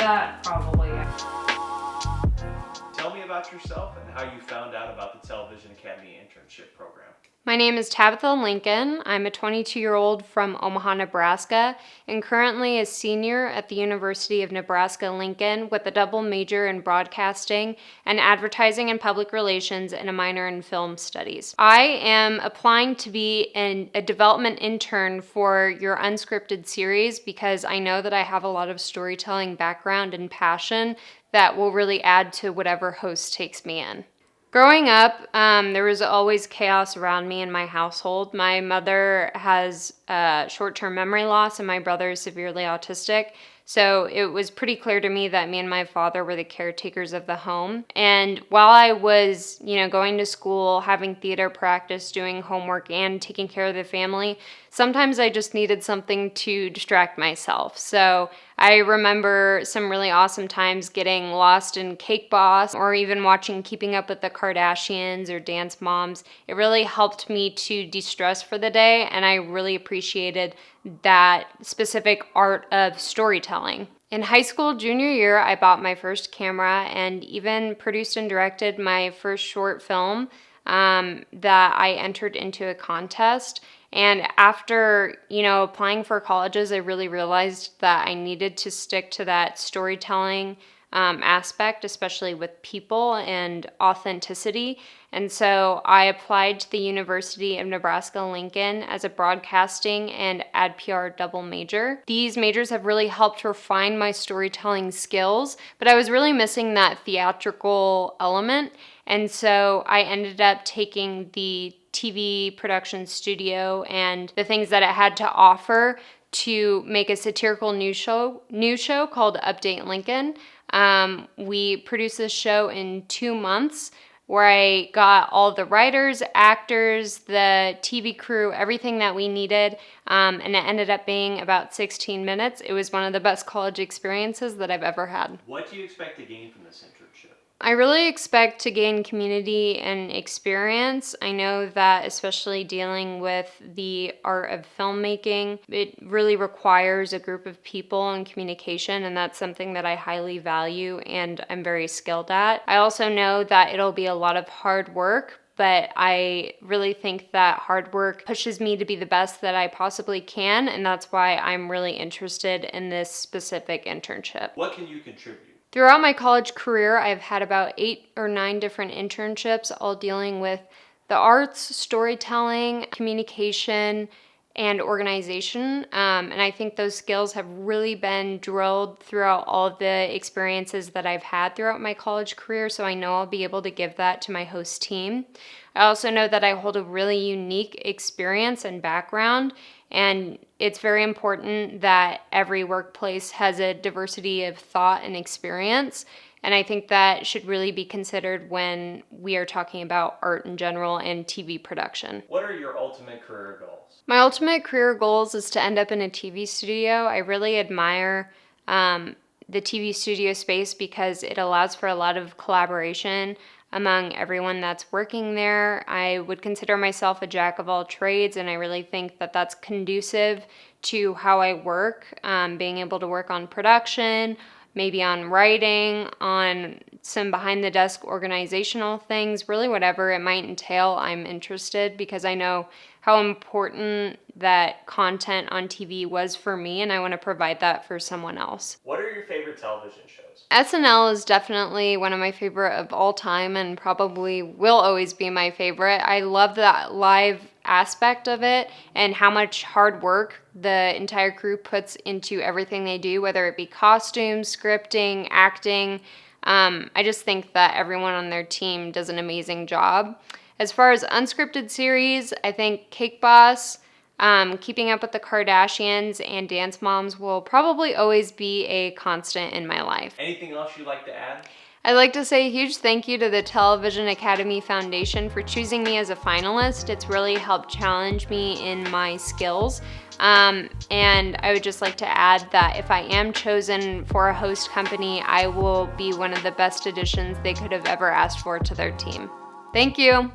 That probably. Tell me about yourself and how you found out about the Television Academy Internship program. My name is Tabitha Lincoln. I'm a 22-year-old from Omaha, Nebraska, and currently a senior at the University of Nebraska-Lincoln with a double major in broadcasting and advertising and public relations and a minor in film studies. I am applying to be a development intern for your Unscripted series because I know that I have a lot of storytelling background and passion that will really add to whatever host takes me in. Growing up, there was always chaos around me in my household. My mother has short-term memory loss and my brother is severely autistic. So it was pretty clear to me that me and my father were the caretakers of the home. And while I was, going to school, having theater practice, doing homework, and taking care of the family, sometimes I just needed something to distract myself. So I remember some really awesome times getting lost in Cake Boss or even watching Keeping Up with the Kardashians or Dance Moms. It really helped me to de-stress for the day, and I really appreciated that specific art of storytelling. In high school junior year, I bought my first camera and even produced and directed my first short film that I entered into a contest. And after, applying for colleges, I really realized that I needed to stick to that storytelling aspect, especially with people and authenticity. And so I applied to the University of Nebraska-Lincoln as a broadcasting and ad PR double major. These majors have really helped refine my storytelling skills, but I was really missing that theatrical element. And so I ended up taking the TV production studio and the things that it had to offer to make a satirical news show called Update Lincoln. We produced this show in 2 months where I got all the writers, actors, the TV crew, everything that we needed, and it ended up being about 16 minutes. It was one of the best college experiences that I've ever had. What do you expect to gain from this internship? I really expect to gain community and experience. I know that especially dealing with the art of filmmaking, it really requires a group of people and communication, and that's something that I highly value and I'm very skilled at. I also know that it'll be a lot of hard work, but I really think that hard work pushes me to be the best that I possibly can, and that's why I'm really interested in this specific internship. What can you contribute? Throughout my college career, I've had about 8 or 9 different internships, all dealing with the arts, storytelling, communication, and organization. And I think those skills have really been drilled throughout all of the experiences that I've had throughout my college career, so I know I'll be able to give that to my host team. I also know that I hold a really unique experience and background, and it's very important that every workplace has a diversity of thought and experience. And I think that should really be considered when we are talking about art in general and TV production. What are your ultimate career goals? My ultimate career goals is to end up in a TV studio. I really admire the TV studio space because it allows for a lot of collaboration among everyone that's working there. I would consider myself a jack of all trades, and I really think that that's conducive to how I work, being able to work on production, maybe on writing, on some behind-the-desk organizational things, really whatever it might entail, I'm interested because I know how important that content on TV was for me, and I want to provide that for someone else. What are your favorite television shows? SNL is definitely one of my favorite of all time and probably will always be my favorite. I love that live aspect of it and how much hard work the entire crew puts into everything they do, whether it be costumes, scripting, acting. I just think that everyone on their team does an amazing job. As far as unscripted series, I think Cake Boss, Keeping Up with the Kardashians, and Dance Moms will probably always be a constant in my life. Anything else you'd like to add? I'd like to say a huge thank you to the Television Academy Foundation for choosing me as a finalist. It's really helped challenge me in my skills. And I would just like to add that if I am chosen for a host company, I will be one of the best additions they could have ever asked for to their team. Thank you.